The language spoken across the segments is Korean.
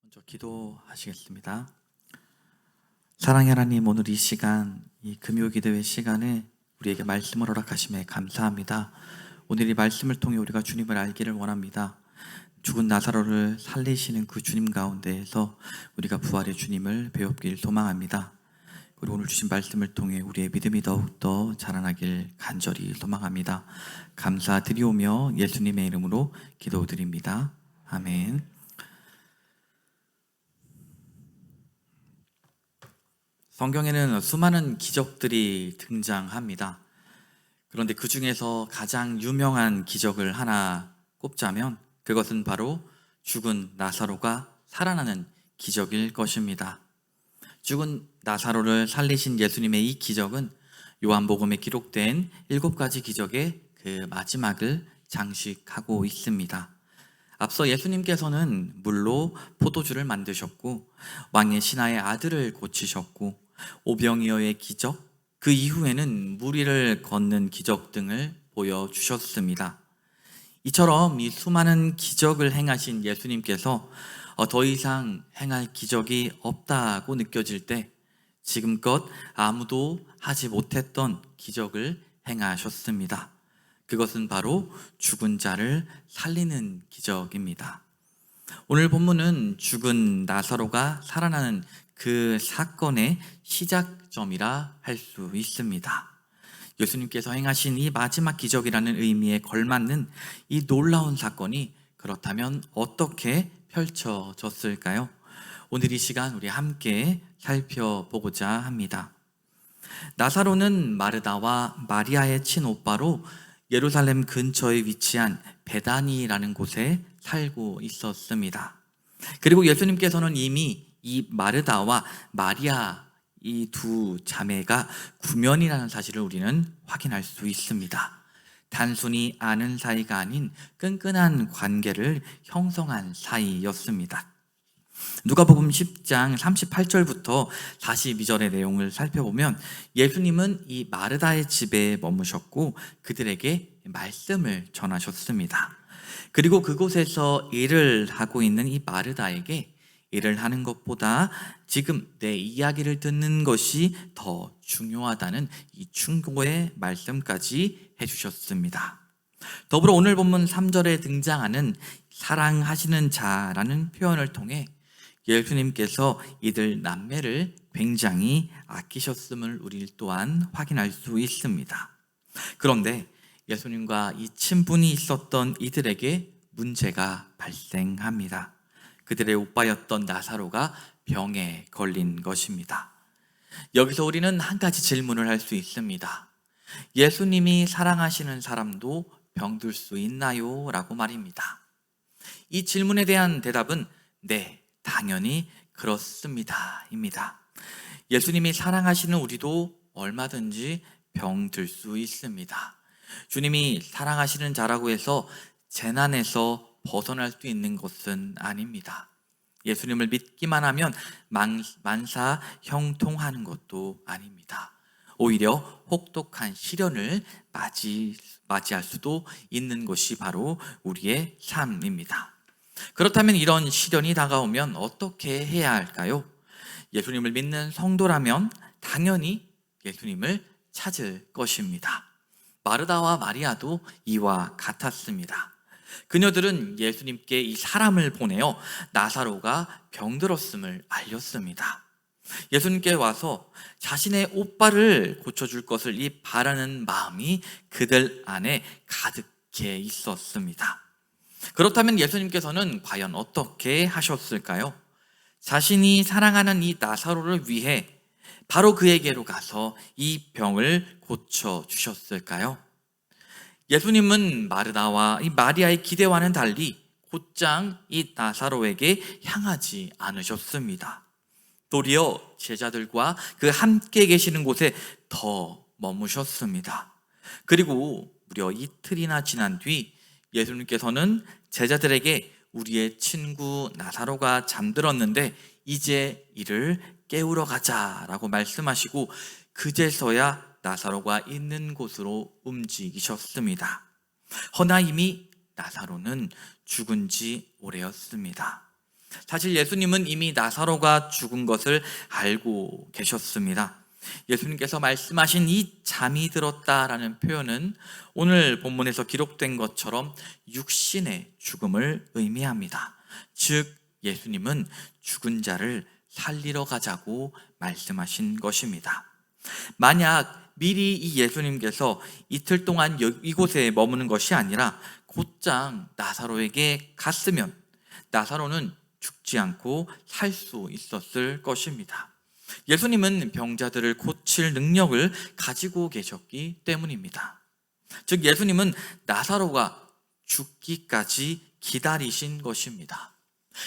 먼저 기도하시겠습니다. 사랑의 하나님, 오늘 이 시간, 이 금요기도회 시간에 우리에게 말씀을 허락하심에 감사합니다. 오늘 이 말씀을 통해 우리가 주님을 알기를 원합니다. 죽은 나사로를 살리시는 그 주님 가운데에서 우리가 부활의 주님을 배웠길 소망합니다. 그리고 오늘 주신 말씀을 통해 우리의 믿음이 더욱더 자라나길 간절히 소망합니다. 감사드리오며 예수님의 이름으로 기도드립니다. 아멘. 성경에는 수많은 기적들이 등장합니다. 그런데 그 중에서 가장 유명한 기적을 하나 꼽자면 그것은 바로 죽은 나사로가 살아나는 기적일 것입니다. 죽은 나사로를 살리신 예수님의 이 기적은 요한복음에 기록된 7가지 기적의 그 마지막을 장식하고 있습니다. 앞서 예수님께서는 물로 포도주를 만드셨고 왕의 신하의 아들을 고치셨고 오병이어의 기적, 그 이후에는 무리를 걷는 기적 등을 보여주셨습니다. 이처럼 이 수많은 기적을 행하신 예수님께서 더 이상 행할 기적이 없다고 느껴질 때 지금껏 아무도 하지 못했던 기적을 행하셨습니다. 그것은 바로 죽은 자를 살리는 기적입니다. 오늘 본문은 죽은 나사로가 살아나는 그 사건의 시작점이라 할 수 있습니다. 예수님께서 행하신 이 마지막 기적이라는 의미에 걸맞는 이 놀라운 사건이 그렇다면 어떻게 펼쳐졌을까요? 오늘 이 시간 우리 함께 살펴보고자 합니다. 나사로는 마르다와 마리아의 친오빠로 예루살렘 근처에 위치한 베다니라는 곳에 살고 있었습니다. 그리고 예수님께서는 이미 이 마르다와 마리아 이 두 자매가 구면이라는 사실을 우리는 확인할 수 있습니다. 단순히 아는 사이가 아닌 끈끈한 관계를 형성한 사이였습니다. 누가복음 10장 38절부터 42절의 내용을 살펴보면 예수님은 이 마르다의 집에 머무셨고 그들에게 말씀을 전하셨습니다. 그리고 그곳에서 일을 하고 있는 이 마르다에게 일을 하는 것보다 지금 내 이야기를 듣는 것이 더 중요하다는 이 충고의 말씀까지 해주셨습니다. 더불어 오늘 본문 3절에 등장하는 사랑하시는 자라는 표현을 통해 예수님께서 이들 남매를 굉장히 아끼셨음을 우리 또한 확인할 수 있습니다. 그런데 예수님과 이 친분이 있었던 이들에게 문제가 발생합니다. 그들의 오빠였던 나사로가 병에 걸린 것입니다. 여기서 우리는 한 가지 질문을 할 수 있습니다. 예수님이 사랑하시는 사람도 병들 수 있나요? 라고 말입니다. 이 질문에 대한 대답은 네, 당연히 그렇습니다. 입니다. 예수님이 사랑하시는 우리도 얼마든지 병들 수 있습니다. 주님이 사랑하시는 자라고 해서 재난에서 벗어날 수 있는 것은 아닙니다. 예수님을 믿기만 하면 만사 형통하는 것도 아닙니다. 오히려 혹독한 시련을 맞이할 수도 있는 것이 바로 우리의 삶입니다. 그렇다면 이런 시련이 다가오면 어떻게 해야 할까요? 예수님을 믿는 성도라면 당연히 예수님을 찾을 것입니다. 마르다와 마리아도 이와 같았습니다. 그녀들은 예수님께 이 사람을 보내어 나사로가 병들었음을 알렸습니다. 예수님께 와서 자신의 오빠를 고쳐줄 것을 이 바라는 마음이 그들 안에 가득해 있었습니다. 그렇다면 예수님께서는 과연 어떻게 하셨을까요? 자신이 사랑하는 이 나사로를 위해 바로 그에게로 가서 이 병을 고쳐주셨을까요? 예수님은 마르다와 이 마리아의 기대와는 달리 곧장 이 나사로에게 향하지 않으셨습니다. 도리어 제자들과 그 함께 계시는 곳에 더 머무셨습니다. 그리고 무려 이틀이나 지난 뒤 예수님께서는 제자들에게 우리의 친구 나사로가 잠들었는데 이제 이를 깨우러 가자라고 말씀하시고 그제서야 나사로가 있는 곳으로 움직이셨습니다. 허나 이미 나사로는 죽은 지 오래였습니다. 사실 예수님은 이미 나사로가 죽은 것을 알고 계셨습니다. 예수님께서 말씀하신 이 잠이 들었다라는 표현은 오늘 본문에서 기록된 것처럼 육신의 죽음을 의미합니다. 즉 예수님은 죽은 자를 살리러 가자고 말씀하신 것입니다. 만약 미리 이 예수님께서 이틀 동안 이곳에 머무는 것이 아니라 곧장 나사로에게 갔으면 나사로는 죽지 않고 살 수 있었을 것입니다. 예수님은 병자들을 고칠 능력을 가지고 계셨기 때문입니다. 즉 예수님은 나사로가 죽기까지 기다리신 것입니다.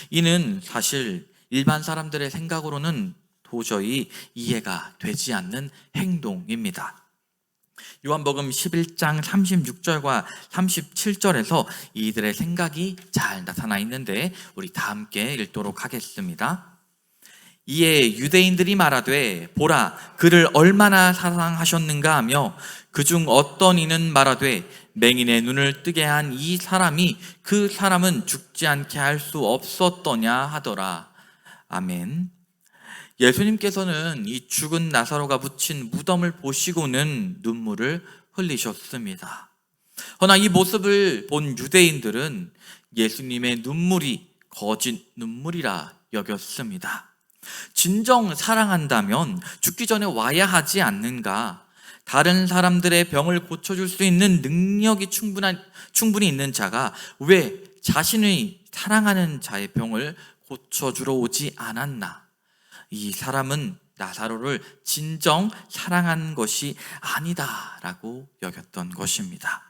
이는 사실 일반 사람들의 생각으로는 도저히 이해가 되지 않는 행동입니다. 요한복음 11장 36절과 37절에서 이들의 생각이 잘 나타나 있는데 우리 다 함께 읽도록 하겠습니다. 이에 유대인들이 말하되 보라 그를 얼마나 사랑하셨는가 하며 그중 어떤 이는 말하되 맹인의 눈을 뜨게 한 이 사람이 그 사람은 죽지 않게 할 수 없었더냐 하더라. 아멘. 예수님께서는 이 죽은 나사로가 묻힌 무덤을 보시고는 눈물을 흘리셨습니다. 그러나 이 모습을 본 유대인들은 예수님의 눈물이 거짓 눈물이라 여겼습니다. 진정 사랑한다면 죽기 전에 와야 하지 않는가? 다른 사람들의 병을 고쳐줄 수 있는 능력이 충분히 있는 자가 왜 자신의 사랑하는 자의 병을 고쳐주러 오지 않았나? 이 사람은 나사로를 진정 사랑한 것이 아니다라고 여겼던 것입니다.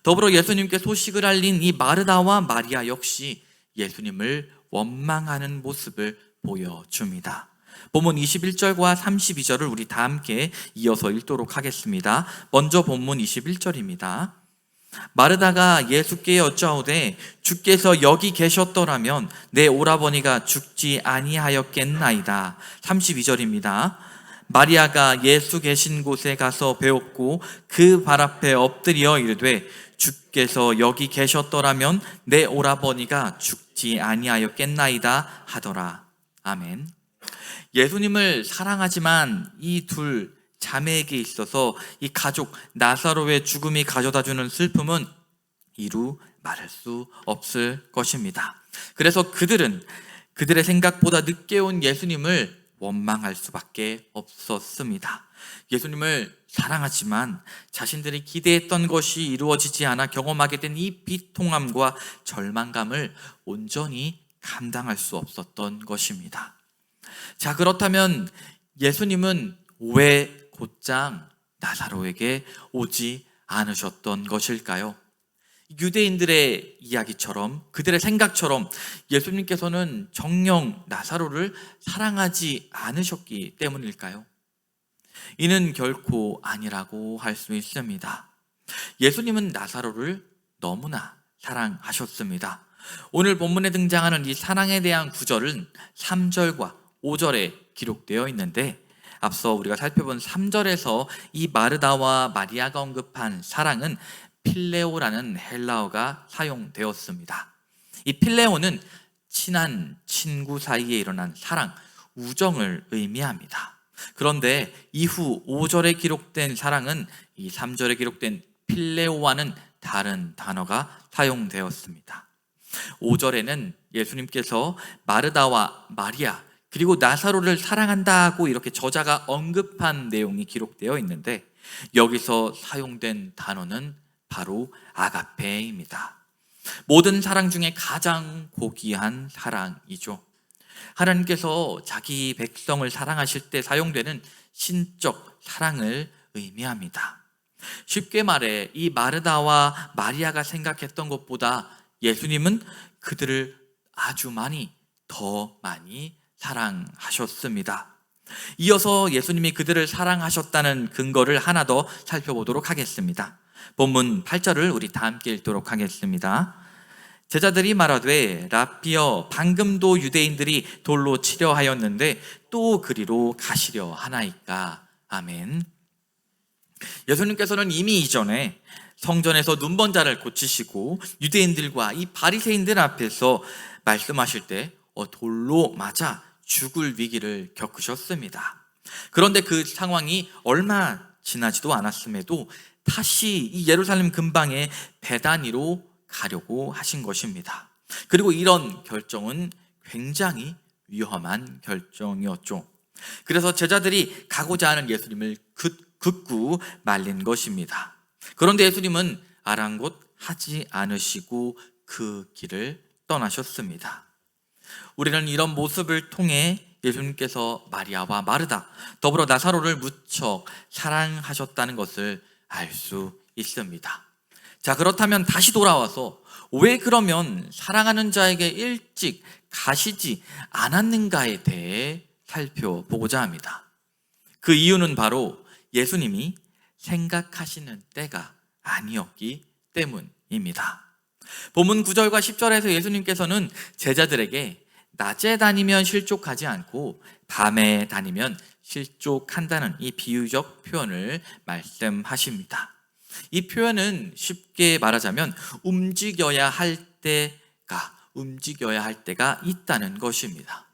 더불어 예수님께 소식을 알린 이 마르다와 마리아 역시 예수님을 원망하는 모습을 보여줍니다. 본문 21절과 32절을 우리 다 함께 이어서 읽도록 하겠습니다. 먼저 본문 21절입니다. 마르다가 예수께 여짜오되 주께서 여기 계셨더라면 내 오라버니가 죽지 아니하였겠나이다. 32절입니다. 마리아가 예수 계신 곳에 가서 배웠고 그 발 앞에 엎드려 이르되 주께서 여기 계셨더라면 내 오라버니가 죽지 아니하였겠나이다 하더라. 아멘. 예수님을 사랑하지만 이 둘 자매에게 있어서 이 가족 나사로의 죽음이 가져다주는 슬픔은 이루 말할 수 없을 것입니다. 그래서 그들은 그들의 생각보다 늦게 온 예수님을 원망할 수밖에 없었습니다. 예수님을 사랑하지만 자신들이 기대했던 것이 이루어지지 않아 경험하게 된 이 비통함과 절망감을 온전히 감당할 수 없었던 것입니다. 자, 그렇다면 예수님은 왜 곧장 나사로에게 오지 않으셨던 것일까요? 유대인들의 이야기처럼 그들의 생각처럼 예수님께서는 정녕 나사로를 사랑하지 않으셨기 때문일까요? 이는 결코 아니라고 할 수 있습니다. 예수님은 나사로를 너무나 사랑하셨습니다. 오늘 본문에 등장하는 이 사랑에 대한 구절은 3절과 5절에 기록되어 있는데 앞서 우리가 살펴본 3절에서 이 마르다와 마리아가 언급한 사랑은 필레오라는 헬라어가 사용되었습니다. 이 필레오는 친한 친구 사이에 일어난 사랑, 우정을 의미합니다. 그런데 이후 5절에 기록된 사랑은 이 3절에 기록된 필레오와는 다른 단어가 사용되었습니다. 5절에는 예수님께서 마르다와 마리아 그리고 나사로를 사랑한다고 이렇게 저자가 언급한 내용이 기록되어 있는데 여기서 사용된 단어는 바로 아가페입니다. 모든 사랑 중에 가장 고귀한 사랑이죠. 하나님께서 자기 백성을 사랑하실 때 사용되는 신적 사랑을 의미합니다. 쉽게 말해 이 마르다와 마리아가 생각했던 것보다 예수님은 그들을 아주 더 많이 사랑하셨습니다. 이어서 예수님이 그들을 사랑하셨다는 근거를 하나 더 살펴보도록 하겠습니다. 본문 8절을 우리 다 함께 읽도록 하겠습니다. 제자들이 말하되 라삐여 방금도 유대인들이 돌로 치려 하였는데 또 그리로 가시려 하나이까. 아멘. 예수님께서는 이미 이전에 성전에서 눈먼 자를 고치시고 유대인들과 이 바리새인들 앞에서 말씀하실 때 돌로 맞아 죽을 위기를 겪으셨습니다. 그런데 그 상황이 얼마 지나지도 않았음에도 다시 이 예루살렘 근방에 베다니로 가려고 하신 것입니다. 그리고 이런 결정은 굉장히 위험한 결정이었죠. 그래서 제자들이 가고자 하는 예수님을 극구 말린 것입니다. 그런데 예수님은 아랑곳하지 않으시고 그 길을 떠나셨습니다. 우리는 이런 모습을 통해 예수님께서 마리아와 마르다, 더불어 나사로를 무척 사랑하셨다는 것을 알 수 있습니다. 자, 그렇다면 다시 돌아와서 왜 그러면 사랑하는 자에게 일찍 가시지 않았는가에 대해 살펴보고자 합니다. 그 이유는 바로 예수님이 생각하시는 때가 아니었기 때문입니다. 본문 9절과 10절에서 예수님께서는 제자들에게 낮에 다니면 실족하지 않고 밤에 다니면 실족한다는 이 비유적 표현을 말씀하십니다. 이 표현은 쉽게 말하자면 움직여야 할 때가 있다는 것입니다.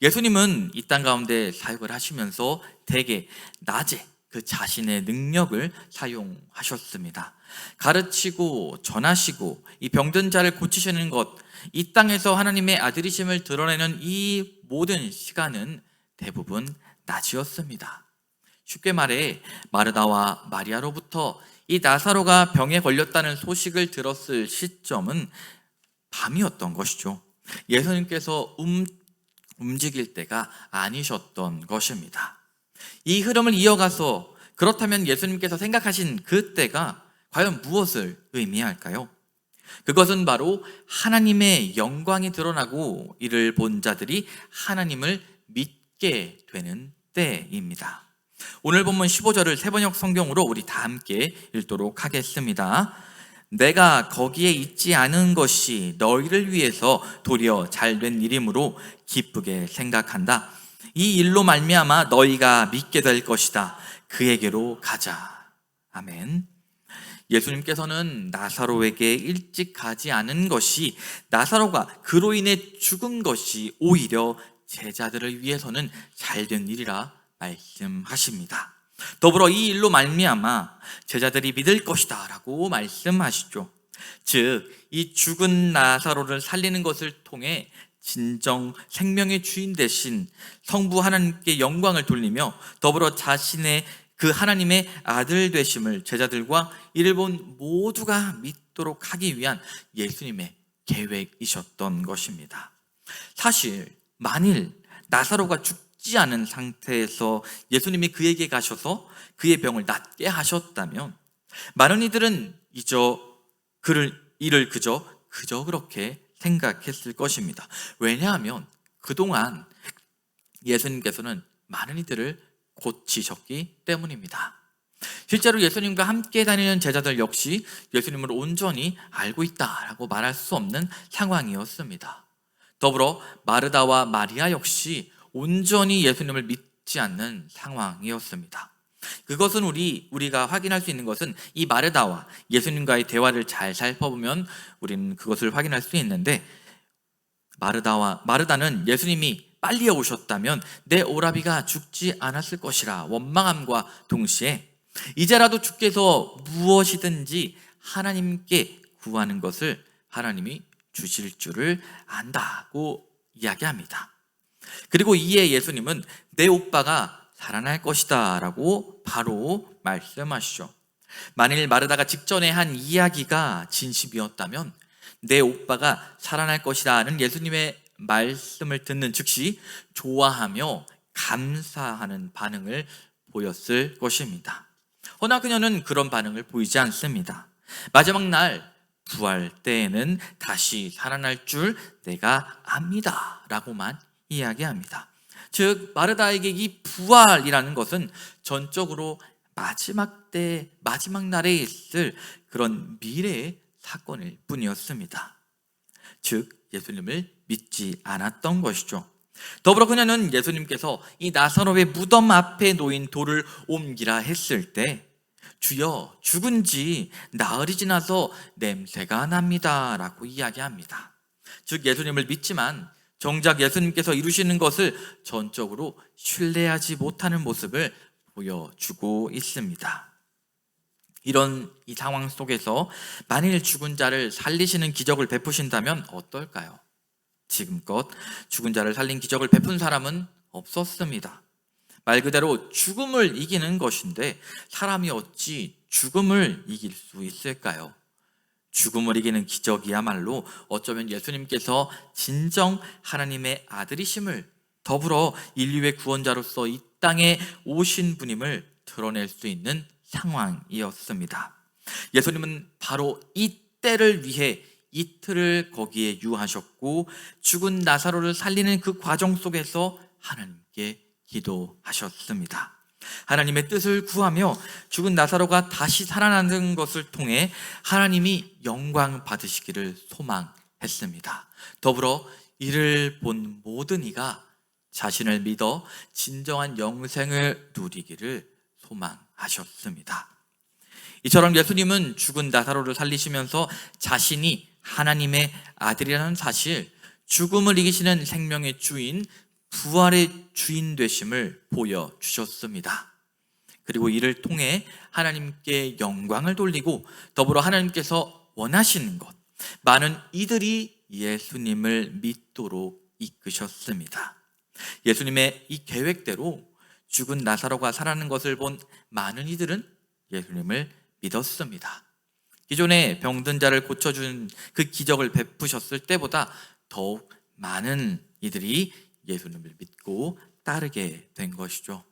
예수님은 이 땅 가운데 사역을 하시면서 대개 낮에 그 자신의 능력을 사용하셨습니다. 가르치고 전하시고 이 병든 자를 고치시는 것, 이 땅에서 하나님의 아들이심을 드러내는 이 모든 시간은 대부분 낮이었습니다. 쉽게 말해 마르다와 마리아로부터 이 나사로가 병에 걸렸다는 소식을 들었을 시점은 밤이었던 것이죠. 예수님께서 움직일 때가 아니셨던 것입니다. 이 흐름을 이어가서 그렇다면 예수님께서 생각하신 그 때가 과연 무엇을 의미할까요? 그것은 바로 하나님의 영광이 드러나고 이를 본 자들이 하나님을 믿게 되는 때입니다. 오늘 본문 15절을 세번역 성경으로 우리 다 함께 읽도록 하겠습니다. 내가 거기에 있지 않은 것이 너희를 위해서 도리어 잘된 일이므로 기쁘게 생각한다. 이 일로 말미암아 너희가 믿게 될 것이다. 그에게로 가자. 아멘. 예수님께서는 나사로에게 일찍 가지 않은 것이, 나사로가 그로 인해 죽은 것이 오히려 제자들을 위해서는 잘된 일이라 말씀하십니다. 더불어 이 일로 말미암아 제자들이 믿을 것이다 라고 말씀하시죠. 즉, 이 죽은 나사로를 살리는 것을 통해 진정 생명의 주인 되신 성부 하나님께 영광을 돌리며 더불어 자신의 그 하나님의 아들 되심을 제자들과 이를 본 모두가 믿도록 하기 위한 예수님의 계획이셨던 것입니다. 사실 만일 나사로가 죽지 않은 상태에서 예수님이 그에게 가셔서 그의 병을 낫게 하셨다면 많은 이들은 이를 그저 그렇게 생각했을 것입니다. 왜냐하면 그동안 예수님께서는 많은 이들을 고치셨기 때문입니다. 실제로 예수님과 함께 다니는 제자들 역시 예수님을 온전히 알고 있다라고 말할 수 없는 상황이었습니다. 더불어 마르다와 마리아 역시 온전히 예수님을 믿지 않는 상황이었습니다. 그것은 우리가 확인할 수 있는 것은 이 마르다와 예수님과의 대화를 잘 살펴보면 우리는 그것을 확인할 수 있는데, 마르다는 예수님이 빨리 오셨다면 내 오라비가 죽지 않았을 것이라 원망함과 동시에 이제라도 주께서 무엇이든지 하나님께 구하는 것을 하나님이 주실 줄을 안다고 이야기합니다. 그리고 이에 예수님은 내 오빠가 살아날 것이다 라고 바로 말씀하시죠. 만일 마르다가 직전에 한 이야기가 진심이었다면 내 오빠가 살아날 것이다 하는 예수님의 말씀을 듣는 즉시 좋아하며 감사하는 반응을 보였을 것입니다. 허나 그녀는 그런 반응을 보이지 않습니다. 마지막 날 부활 때에는 다시 살아날 줄 내가 압니다 라고만 이야기합니다. 즉, 마르다에게 이 부활이라는 것은 전적으로 마지막 날에 있을 그런 미래의 사건일 뿐이었습니다. 즉, 예수님을 믿지 않았던 것이죠. 더불어 그녀는 예수님께서 이 나사로의 무덤 앞에 놓인 돌을 옮기라 했을 때 주여, 죽은 지 나흘이 지나서 냄새가 납니다 라고 이야기합니다. 즉, 예수님을 믿지만 정작 예수님께서 이루시는 것을 전적으로 신뢰하지 못하는 모습을 보여주고 있습니다. 이런 이 상황 속에서 만일 죽은 자를 살리시는 기적을 베푸신다면 어떨까요? 지금껏 죽은 자를 살린 기적을 베푼 사람은 없었습니다. 말 그대로 죽음을 이기는 것인데 사람이 어찌 죽음을 이길 수 있을까요? 죽음을 이기는 기적이야말로 어쩌면 예수님께서 진정 하나님의 아들이심을, 더불어 인류의 구원자로서 이 땅에 오신 분임을 드러낼 수 있는 상황이었습니다. 예수님은 바로 이 때를 위해 이틀을 거기에 유하셨고 죽은 나사로를 살리는 그 과정 속에서 하나님께 기도하셨습니다. 하나님의 뜻을 구하며 죽은 나사로가 다시 살아나는 것을 통해 하나님이 영광 받으시기를 소망했습니다. 더불어 이를 본 모든 이가 자신을 믿어 진정한 영생을 누리기를 소망하셨습니다. 이처럼 예수님은 죽은 나사로를 살리시면서 자신이 하나님의 아들이라는 사실, 죽음을 이기시는 생명의 주인, 부활의 주인 되심을 보여주셨습니다. 그리고 이를 통해 하나님께 영광을 돌리고 더불어 하나님께서 원하시는 것, 많은 이들이 예수님을 믿도록 이끄셨습니다. 예수님의 이 계획대로 죽은 나사로가 살아나는 것을 본 많은 이들은 예수님을 믿었습니다. 기존에 병든 자를 고쳐준 그 기적을 베푸셨을 때보다 더욱 많은 이들이 예수님을 믿고 따르게 된 것이죠.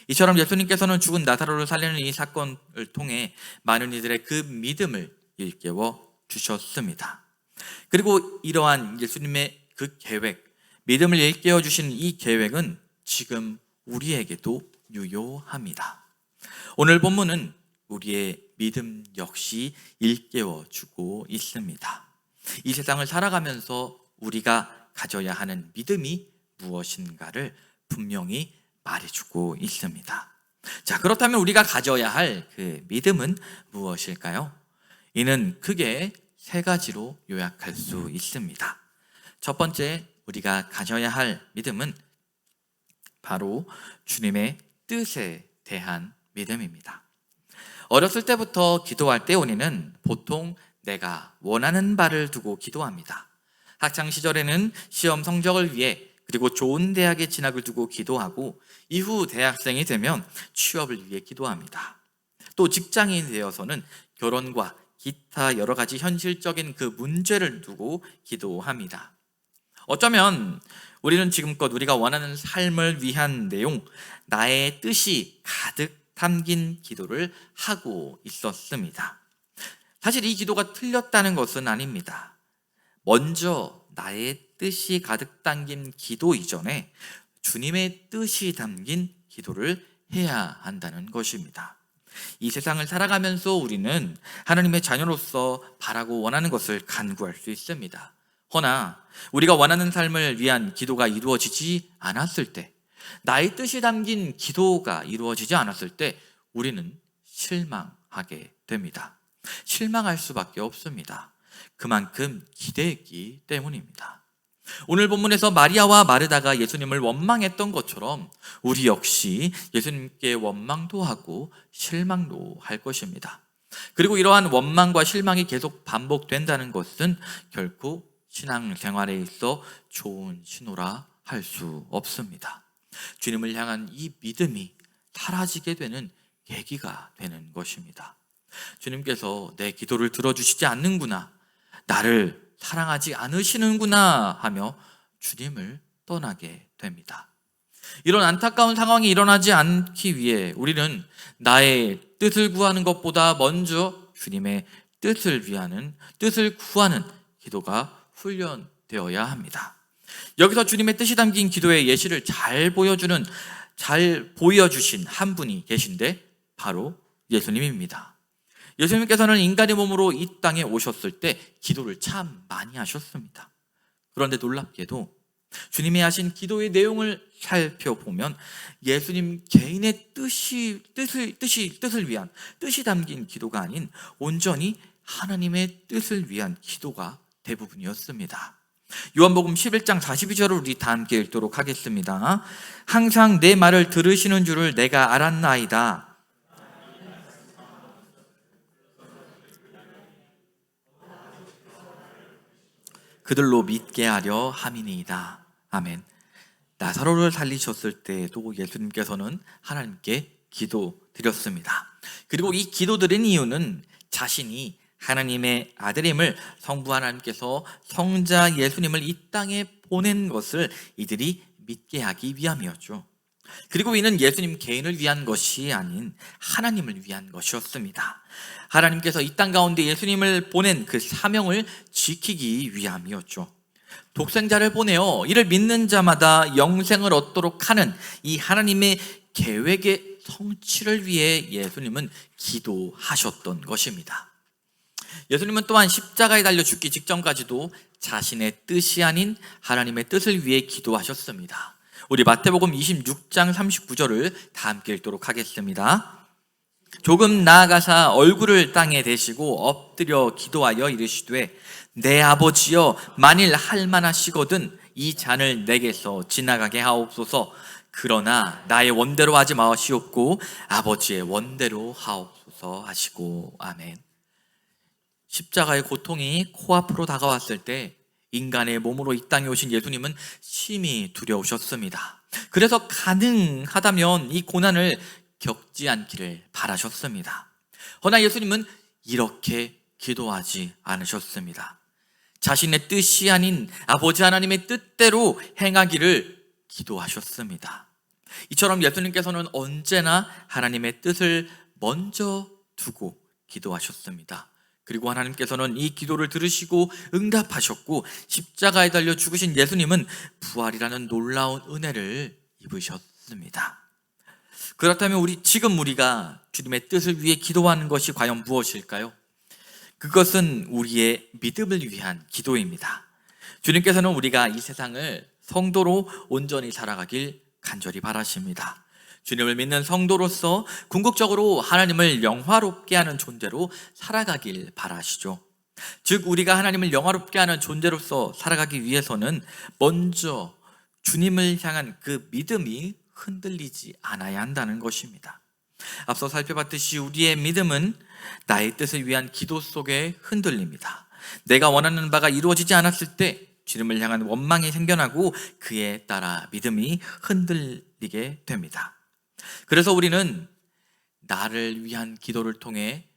이처럼 예수님께서는 죽은 나사로를 살리는 이 사건을 통해 많은 이들의 그 믿음을 일깨워 주셨습니다. 그리고 이러한 예수님의 그 계획, 믿음을 일깨워 주신 이 계획은 지금 우리에게도 유효합니다. 오늘 본문은 우리의 믿음 역시 일깨워 주고 있습니다. 이 세상을 살아가면서 우리가 가져야 하는 믿음이 무엇인가를 분명히 말해주고 있습니다. 자, 그렇다면 우리가 가져야 할 그 믿음은 무엇일까요? 이는 크게 세 가지로 요약할 수 있습니다. 첫 번째, 우리가 가져야 할 믿음은 바로 주님의 뜻에 대한 믿음입니다. 어렸을 때부터 기도할 때 우리는 보통 내가 원하는 바를 두고 기도합니다. 학창 시절에는 시험 성적을 위해 그리고 좋은 대학의 진학을 두고 기도하고 이후 대학생이 되면 취업을 위해 기도합니다. 또 직장인이 되어서는 결혼과 기타 여러 가지 현실적인 그 문제를 두고 기도합니다. 어쩌면 우리는 지금껏 우리가 원하는 삶을 위한 내용, 나의 뜻이 가득 담긴 기도를 하고 있었습니다. 사실 이 기도가 틀렸다는 것은 아닙니다. 먼저 나의 뜻이 가득 담긴 기도 이전에 주님의 뜻이 담긴 기도를 해야 한다는 것입니다. 이 세상을 살아가면서 우리는 하나님의 자녀로서 바라고 원하는 것을 간구할 수 있습니다. 허나 우리가 원하는 삶을 위한 기도가 이루어지지 않았을 때, 나의 뜻이 담긴 기도가 이루어지지 않았을 때 우리는 실망하게 됩니다. 실망할 수밖에 없습니다. 그만큼 기대했기 때문입니다. 오늘 본문에서 마리아와 마르다가 예수님을 원망했던 것처럼 우리 역시 예수님께 원망도 하고 실망도 할 것입니다. 그리고 이러한 원망과 실망이 계속 반복된다는 것은 결코 신앙생활에 있어 좋은 신호라 할 수 없습니다. 주님을 향한 이 믿음이 사라지게 되는 계기가 되는 것입니다. 주님께서 내 기도를 들어주시지 않는구나, 나를 사랑하지 않으시는구나 하며 주님을 떠나게 됩니다. 이런 안타까운 상황이 일어나지 않기 위해 우리는 나의 뜻을 구하는 것보다 먼저 주님의 뜻을 구하는 기도가 훈련되어야 합니다. 여기서 주님의 뜻이 담긴 기도의 예시를 잘 보여주신 한 분이 계신데 바로 예수님입니다. 예수님께서는 인간의 몸으로 이 땅에 오셨을 때 기도를 참 많이 하셨습니다. 그런데 놀랍게도 주님이 하신 기도의 내용을 살펴보면 예수님 개인의 뜻을 위한, 뜻이 담긴 기도가 아닌 온전히 하나님의 뜻을 위한 기도가 대부분이었습니다. 요한복음 11장 42절을 우리 다 함께 읽도록 하겠습니다. 항상 내 말을 들으시는 줄을 내가 알았나이다. 그들로 믿게 하려 함이니이다. 아멘. 나사로를 살리셨을 때에도 예수님께서는 하나님께 기도드렸습니다. 그리고 이 기도드린 이유는 자신이 하나님의 아들임을 성부 하나님께서 성자 예수님을 이 땅에 보낸 것을 이들이 믿게 하기 위함이었죠. 그리고 이는 예수님 개인을 위한 것이 아닌 하나님을 위한 것이었습니다. 하나님께서 이 땅 가운데 예수님을 보낸 그 사명을 지키기 위함이었죠. 독생자를 보내어 이를 믿는 자마다 영생을 얻도록 하는 이 하나님의 계획의 성취를 위해 예수님은 기도하셨던 것입니다. 예수님은 또한 십자가에 달려 죽기 직전까지도 자신의 뜻이 아닌 하나님의 뜻을 위해 기도하셨습니다. 우리 마태복음 26장 39절을 다 함께 읽도록 하겠습니다. 조금 나아가사 얼굴을 땅에 대시고 엎드려 기도하여 이르시되 내 아버지여 만일 할만하시거든 이 잔을 내게서 지나가게 하옵소서. 그러나 나의 원대로 하지 마시옵고 아버지의 원대로 하옵소서 하시고. 아멘. 십자가의 고통이 코앞으로 다가왔을 때 인간의 몸으로 이 땅에 오신 예수님은 심히 두려우셨습니다. 그래서 가능하다면 이 고난을 겪지 않기를 바라셨습니다. 허나 예수님은 이렇게 기도하지 않으셨습니다. 자신의 뜻이 아닌 아버지 하나님의 뜻대로 행하기를 기도하셨습니다. 이처럼 예수님께서는 언제나 하나님의 뜻을 먼저 두고 기도하셨습니다. 그리고 하나님께서는 이 기도를 들으시고 응답하셨고 십자가에 달려 죽으신 예수님은 부활이라는 놀라운 은혜를 입으셨습니다. 그렇다면 지금 우리가 주님의 뜻을 위해 기도하는 것이 과연 무엇일까요? 그것은 우리의 믿음을 위한 기도입니다. 주님께서는 우리가 이 세상을 성도로 온전히 살아가길 간절히 바라십니다. 주님을 믿는 성도로서 궁극적으로 하나님을 영화롭게 하는 존재로 살아가길 바라시죠. 즉 우리가 하나님을 영화롭게 하는 존재로서 살아가기 위해서는 먼저 주님을 향한 그 믿음이 흔들리지 않아야 한다는 것입니다. 앞서 살펴봤듯이 우리의 믿음은 나의 뜻을 위한 기도 속에 흔들립니다. 내가 원하는 바가 이루어지지 않았을 때 주님을 향한 원망이 생겨나고 그에 따라 믿음이 흔들리게 됩니다. 그래서 우리는 나를 위한 기도를 통해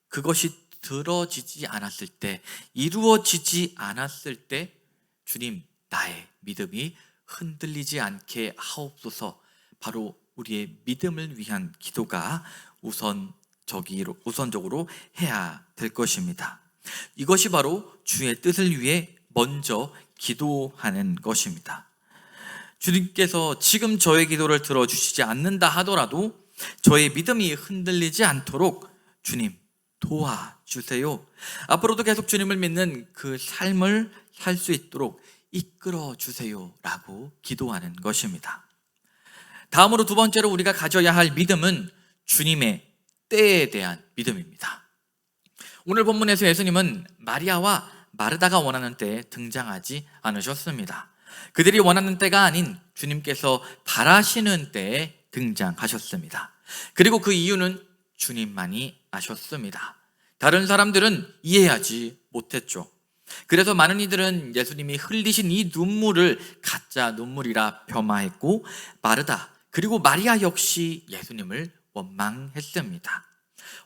그것이 들어지지 않았을 때, 이루어지지 않았을 때 주님, 나의 믿음이 흔들리지 않게 하옵소서. 바로 우리의 믿음을 위한 기도가 우선적으로 해야 될 것입니다. 이것이 바로 주의 뜻을 위해 먼저 기도하는 것입니다. 주님께서 지금 저의 기도를 들어주시지 않는다 하더라도 저의 믿음이 흔들리지 않도록 주님 도와주세요. 앞으로도 계속 주님을 믿는 그 삶을 살 수 있도록 이끌어 주세요 라고 기도하는 것입니다. 다음으로 두 번째로 우리가 가져야 할 믿음은 주님의 때에 대한 믿음입니다. 오늘 본문에서 예수님은 마리아와 마르다가 원하는 때에 등장하지 않으셨습니다. 그들이 원하는 때가 아닌 주님께서 바라시는 때에 등장하셨습니다. 그리고 그 이유는 주님만이 아셨습니다. 다른 사람들은 이해하지 못했죠. 그래서 많은 이들은 예수님이 흘리신 이 눈물을 가짜 눈물이라 폄하했고 마르다 그리고 마리아 역시 예수님을 원망했습니다.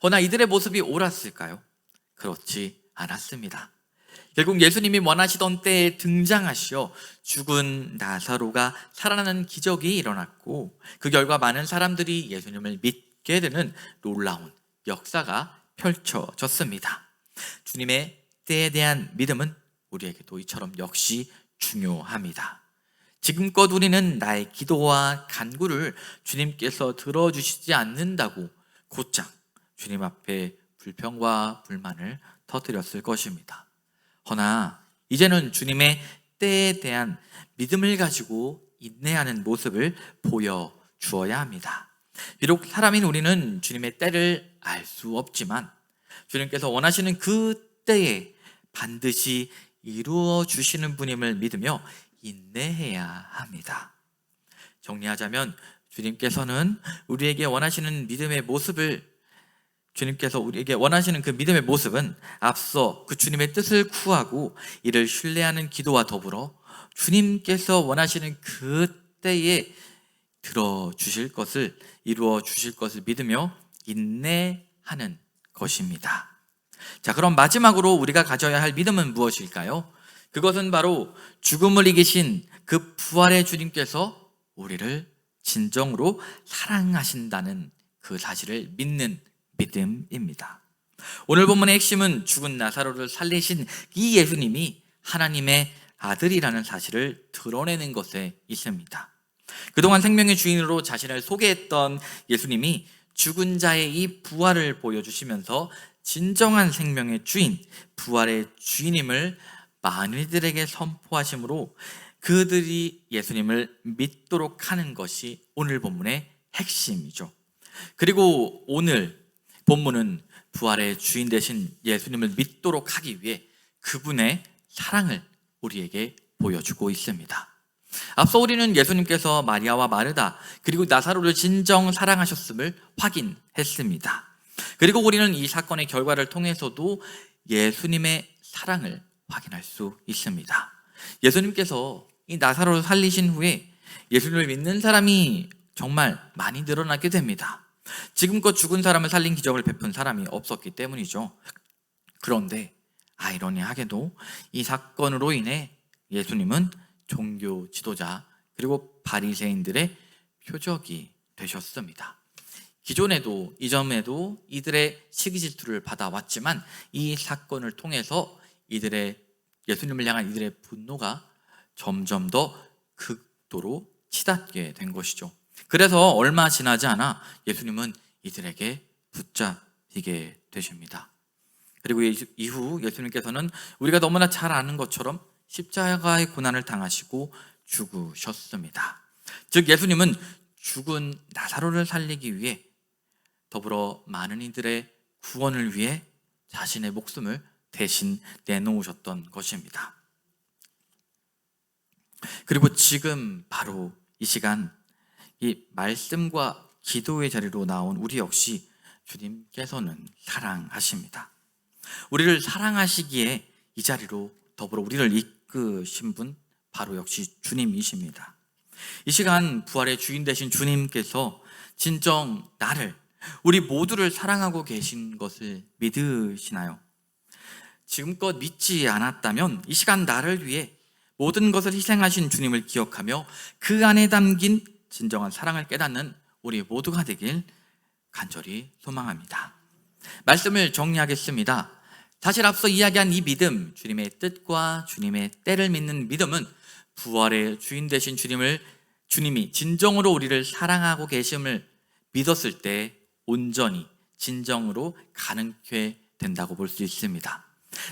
허나 이들의 모습이 옳았을까요? 그렇지 않았습니다. 결국 예수님이 원하시던 때에 등장하시어 죽은 나사로가 살아나는 기적이 일어났고 그 결과 많은 사람들이 예수님을 믿게 되는 놀라운 역사가 펼쳐졌습니다. 주님의 때에 대한 믿음은 우리에게도 이처럼 역시 중요합니다. 지금껏 우리는 나의 기도와 간구를 주님께서 들어주시지 않는다고 곧장 주님 앞에 불평과 불만을 터뜨렸을 것입니다. 허나 이제는 주님의 때에 대한 믿음을 가지고 인내하는 모습을 보여주어야 합니다. 비록 사람인 우리는 주님의 때를 알 수 없지만 주님께서 원하시는 그 때에 반드시 이루어 주시는 분임을 믿으며 인내해야 합니다. 정리하자면 주님께서는 우리에게 원하시는 믿음의 모습을 주님께서 우리에게 원하시는 그 믿음의 모습은 앞서 그 주님의 뜻을 구하고 이를 신뢰하는 기도와 더불어 주님께서 원하시는 그때에 들어주실 것을 이루어 주실 것을 믿으며 인내하는 것입니다. 자, 그럼 마지막으로 우리가 가져야 할 믿음은 무엇일까요? 그것은 바로 죽음을 이기신 그 부활의 주님께서 우리를 진정으로 사랑하신다는 그 사실을 믿는 믿음입니다. 오늘 본문의 핵심은 죽은 나사로를 살리신 이 예수님이 하나님의 아들이라는 사실을 드러내는 것에 있습니다. 그동안 생명의 주인으로 자신을 소개했던 예수님이 죽은 자의 이 부활을 보여주시면서 진정한 생명의 주인, 부활의 주인임을 많은 이들에게 선포하심으로 그들이 예수님을 믿도록 하는 것이 오늘 본문의 핵심이죠. 그리고 오늘 본문은 부활의 주인 되신 예수님을 믿도록 하기 위해 그분의 사랑을 우리에게 보여주고 있습니다. 앞서 우리는 예수님께서 마리아와 마르다 그리고 나사로를 진정 사랑하셨음을 확인했습니다. 그리고 우리는 이 사건의 결과를 통해서도 예수님의 사랑을 확인할 수 있습니다. 예수님께서 이 나사로를 살리신 후에 예수님을 믿는 사람이 정말 많이 늘어나게 됩니다. 지금껏 죽은 사람을 살린 기적을 베푼 사람이 없었기 때문이죠. 그런데 아이러니하게도 이 사건으로 인해 예수님은 종교 지도자 그리고 바리새인들의 표적이 되셨습니다. 기존에도 이전에도 이들의 시기 질투를 받아왔지만 이 사건을 통해서 이들의 예수님을 향한 이들의 분노가 점점 더 극도로 치닫게 된 것이죠. 그래서 얼마 지나지 않아 예수님은 이들에게 붙잡히게 되십니다. 그리고 이후 예수님께서는 우리가 너무나 잘 아는 것처럼 십자가의 고난을 당하시고 죽으셨습니다. 즉 예수님은 죽은 나사로를 살리기 위해 더불어 많은 이들의 구원을 위해 자신의 목숨을 대신 내놓으셨던 것입니다. 그리고 지금 바로 이 시간 이 말씀과 기도의 자리로 나온 우리 역시 주님께서는 사랑하십니다. 우리를 사랑하시기에 이 자리로 더불어 우리를 이끄신 분 바로 역시 주님이십니다. 이 시간 부활의 주인 되신 주님께서 진정 나를 우리 모두를 사랑하고 계신 것을 믿으시나요? 지금껏 믿지 않았다면 이 시간 나를 위해 모든 것을 희생하신 주님을 기억하며 그 안에 담긴 진정한 사랑을 깨닫는 우리 모두가 되길 간절히 소망합니다. 말씀을 정리하겠습니다. 사실 앞서 이야기한 이 믿음, 주님의 뜻과 주님의 때를 믿는 믿음은 부활의 주인 되신 주님이 진정으로 우리를 사랑하고 계심을 믿었을 때 온전히 진정으로 가능케 된다고 볼 수 있습니다.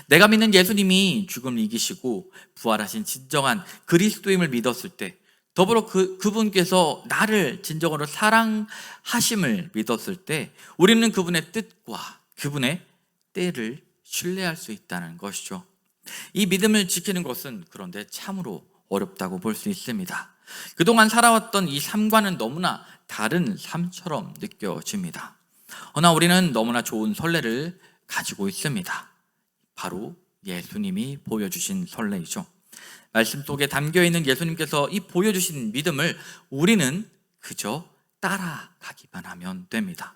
내가 믿는 예수님이 죽음을 이기시고 부활하신 진정한 그리스도임을 믿었을 때 더불어 그분께서 나를 진정으로 사랑하심을 믿었을 때 우리는 그분의 뜻과 그분의 때를 신뢰할 수 있다는 것이죠. 이 믿음을 지키는 것은 그런데 참으로 어렵다고 볼 수 있습니다. 그동안 살아왔던 이 삶과는 너무나 다른 삶처럼 느껴집니다. 그러나 우리는 너무나 좋은 선례를 가지고 있습니다. 바로 예수님이 보여주신 선례이죠. 말씀 속에 담겨있는 예수님께서 이 보여주신 믿음을 우리는 그저 따라가기만 하면 됩니다.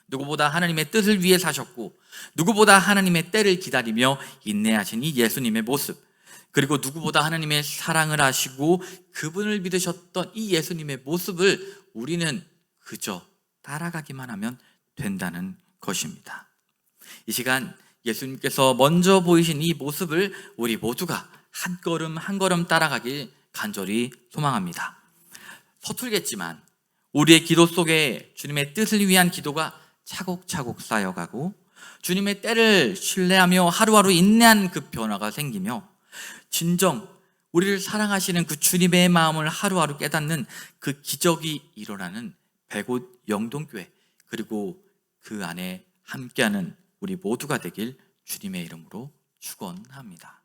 누구보다 하나님의 뜻을 위해 사셨고 누구보다 하나님의 때를 기다리며 인내하신 이 예수님의 모습, 그리고 누구보다 하나님의 사랑을 하시고 그분을 믿으셨던 이 예수님의 모습을 우리는 그저 따라가기만 하면 된다는 것입니다. 이 시간 예수님께서 먼저 보이신 이 모습을 우리 모두가 한 걸음 한 걸음 따라가길 간절히 소망합니다. 서툴겠지만 우리의 기도 속에 주님의 뜻을 위한 기도가 차곡차곡 쌓여가고 주님의 때를 신뢰하며 하루하루 인내한 그 변화가 생기며 진정 우리를 사랑하시는 그 주님의 마음을 하루하루 깨닫는 그 기적이 일어나는 백옷 영동교회, 그리고 그 안에 함께하는 우리 모두가 되길 주님의 이름으로 축원합니다.